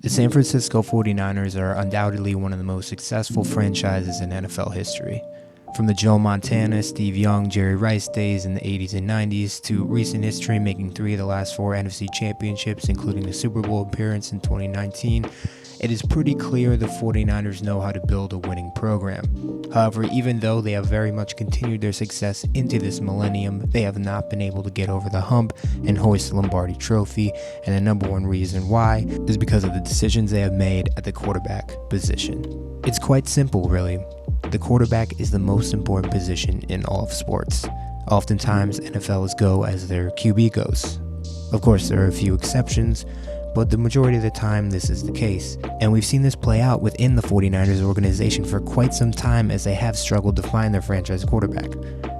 The San Francisco 49ers are undoubtedly one of the most successful franchises in NFL history. From the Joe Montana, Steve Young, Jerry Rice days in the 80s and 90s to recent history making 3 of the last 4 NFC championships, including the Super Bowl appearance in 2019, it is pretty clear the 49ers know how to build a winning program. However, even though they have very much continued their success into this millennium, they have not been able to get over the hump and hoist the Lombardi Trophy, and the number one reason why is because of the decisions they have made at the quarterback position. It's quite simple, really. The quarterback is the most important position in all of sports. Oftentimes, NFLs go as their QB goes. Of course, there are a few exceptions, but the majority of the time this is the case. And we've seen this play out within the 49ers organization for quite some time as they have struggled to find their franchise quarterback.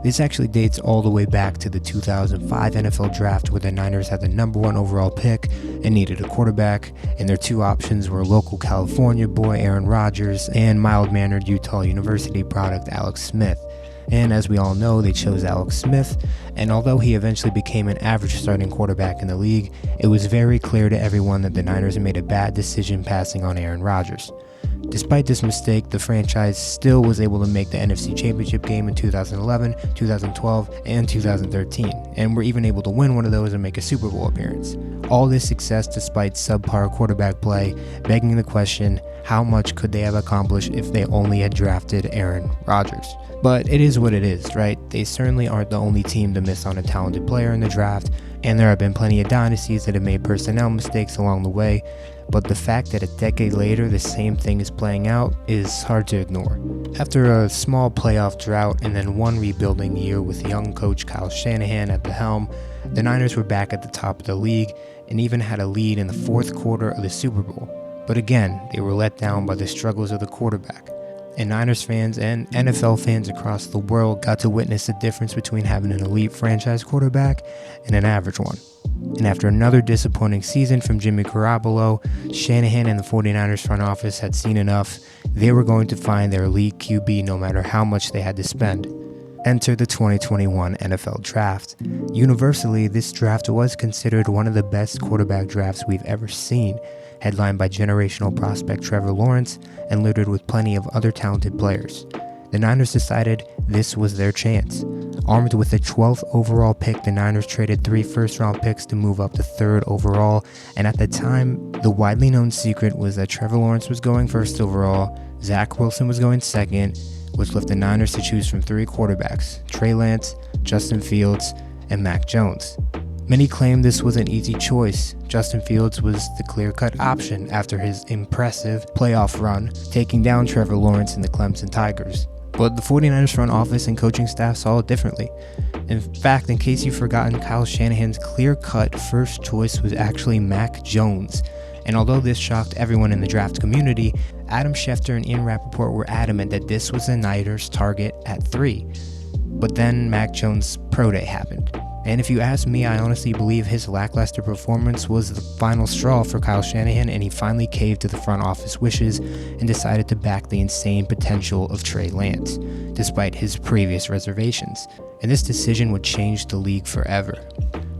This actually dates all the way back to the 2005 NFL draft, where the Niners had the number 1 overall pick and needed a quarterback, and their 2 options were local California boy Aaron Rodgers and mild-mannered Utah University product Alex Smith. And as we all know, they chose Alex Smith, and although he eventually became an average starting quarterback in the league, it was very clear to everyone that the Niners made a bad decision passing on Aaron Rodgers. Despite this mistake, the franchise still was able to make the NFC Championship game in 2011, 2012, and 2013, and were even able to win one of those and make a Super Bowl appearance. All this success despite subpar quarterback play, begging the question, how much could they have accomplished if they only had drafted Aaron Rodgers? But it is what it is, right? They certainly aren't the only team to miss on a talented player in the draft, and there have been plenty of dynasties that have made personnel mistakes along the way, but the fact that a decade later the same thing is playing out is hard to ignore. After a small playoff drought and then one rebuilding year with young coach Kyle Shanahan at the helm, the Niners were back at the top of the league and even had a lead in the 4th quarter of the Super Bowl. But again, they were let down by the struggles of the quarterback. And Niners fans and NFL fans across the world got to witness the difference between having an elite franchise quarterback and an average one. And after another disappointing season from Jimmy Garoppolo, Shanahan and the 49ers front office had seen enough. They were going to find their elite QB no matter how much they had to spend. Enter the 2021 NFL Draft. Universally, this draft was considered one of the best quarterback drafts we've ever seen, headlined by generational prospect Trevor Lawrence and littered with plenty of other talented players. The Niners decided this was their chance. Armed with the 12th overall pick, the Niners traded 3 first-round picks to move up to 3rd overall, and at the time, the widely known secret was that Trevor Lawrence was going 1st overall, Zach Wilson was going 2nd, which left the Niners to choose from 3 quarterbacks, Trey Lance, Justin Fields, and Mac Jones. Many claim this was an easy choice. Justin Fields was the clear-cut option after his impressive playoff run, taking down Trevor Lawrence and the Clemson Tigers. But the 49ers front office and coaching staff saw it differently. In fact, in case you've forgotten, Kyle Shanahan's clear-cut first choice was actually Mac Jones. And although this shocked everyone in the draft community, Adam Schefter and Ian Rappaport were adamant that this was the Niners' target at 3. But then Mac Jones' pro day happened. And if you ask me, I honestly believe his lackluster performance was the final straw for Kyle Shanahan, and he finally caved to the front office wishes and decided to back the insane potential of Trey Lance, despite his previous reservations. And this decision would change the league forever.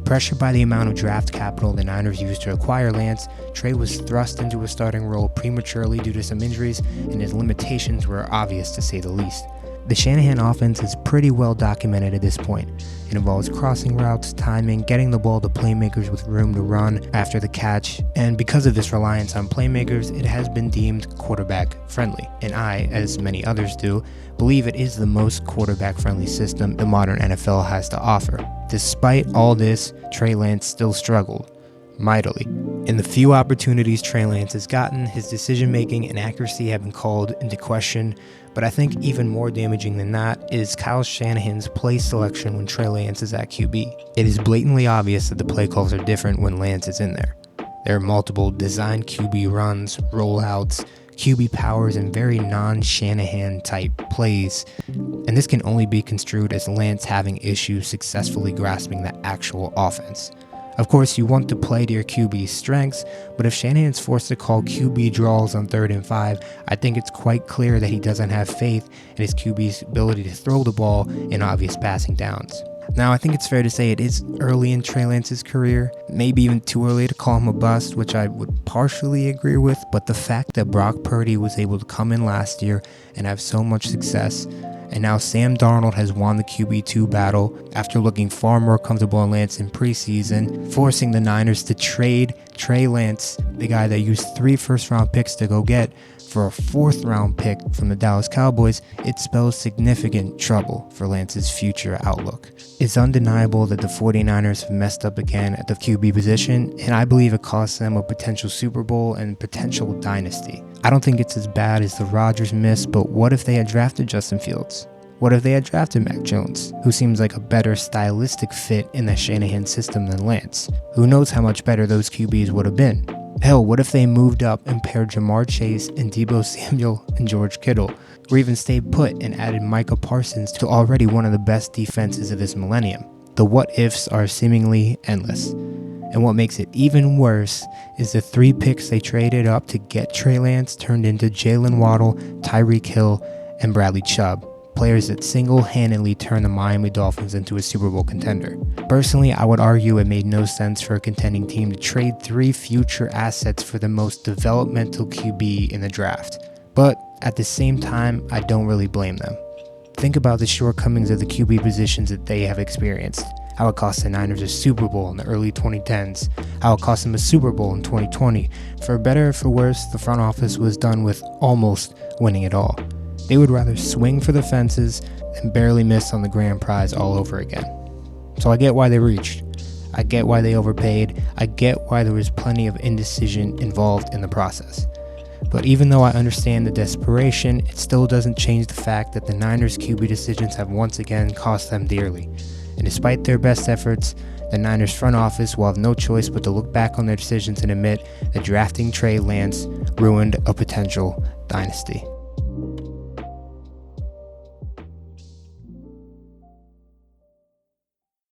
Pressured by the amount of draft capital the Niners used to acquire Lance, Trey was thrust into a starting role prematurely due to some injuries, and his limitations were obvious to say the least. The Shanahan offense is pretty well documented at this point. It involves crossing routes, timing, getting the ball to playmakers with room to run after the catch, and because of this reliance on playmakers, it has been deemed quarterback-friendly. And I, as many others do, believe it is the most quarterback-friendly system the modern NFL has to offer. Despite all this, Trey Lance still struggled mightily. In the few opportunities Trey Lance has gotten, his decision-making and accuracy have been called into question, but I think even more damaging than that is Kyle Shanahan's play selection when Trey Lance is at QB. It is blatantly obvious that the play calls are different when Lance is in there. There are multiple designed QB runs, rollouts, QB powers, and very non-Shanahan type plays, and this can only be construed as Lance having issues successfully grasping the actual offense. Of course, you want to play to your QB's strengths, but if Shanahan's forced to call QB draws on 3rd and 5, I think it's quite clear that he doesn't have faith in his QB's ability to throw the ball in obvious passing downs. Now, I think it's fair to say it is early in Trey Lance's career, maybe even too early to call him a bust, which I would partially agree with, but the fact that Brock Purdy was able to come in last year and have so much success, and now Sam Darnold has won the QB2 battle after looking far more comfortable in Lance in preseason, forcing the Niners to trade Trey Lance, the guy they used 3 first-round picks to go get, for a 4th-round pick from the Dallas Cowboys. It spells significant trouble for Lance's future outlook. It's undeniable that the 49ers have messed up again at the QB position, and I believe it cost them a potential Super Bowl and potential dynasty. I don't think it's as bad as the Rodgers miss, but what if they had drafted Justin Fields? What if they had drafted Mac Jones, who seems like a better stylistic fit in the Shanahan system than Lance? Who knows how much better those QBs would have been? Hell, what if they moved up and paired Jamar Chase and Deebo Samuel and George Kittle, or even stayed put and added Micah Parsons to already one of the best defenses of this millennium? The what-ifs are seemingly endless. And what makes it even worse is the 3 picks they traded up to get Trey Lance turned into Jalen Waddle, Tyreek Hill, and Bradley Chubb, players that single-handedly turned the Miami Dolphins into a Super Bowl contender. Personally, I would argue it made no sense for a contending team to trade 3 future assets for the most developmental QB in the draft. But at the same time, I don't really blame them. Think about the shortcomings of the QB positions that they have experienced. How it cost the Niners a Super Bowl in the early 2010s, how it cost them a Super Bowl in 2020. For better or for worse, the front office was done with almost winning it all. They would rather swing for the fences and barely miss on the grand prize all over again. So I get why they reached. I get why they overpaid. I get why there was plenty of indecision involved in the process. But even though I understand the desperation, it still doesn't change the fact that the Niners' QB decisions have once again cost them dearly. And despite their best efforts, the Niners front office will have no choice but to look back on their decisions and admit that drafting Trey Lance ruined a potential dynasty.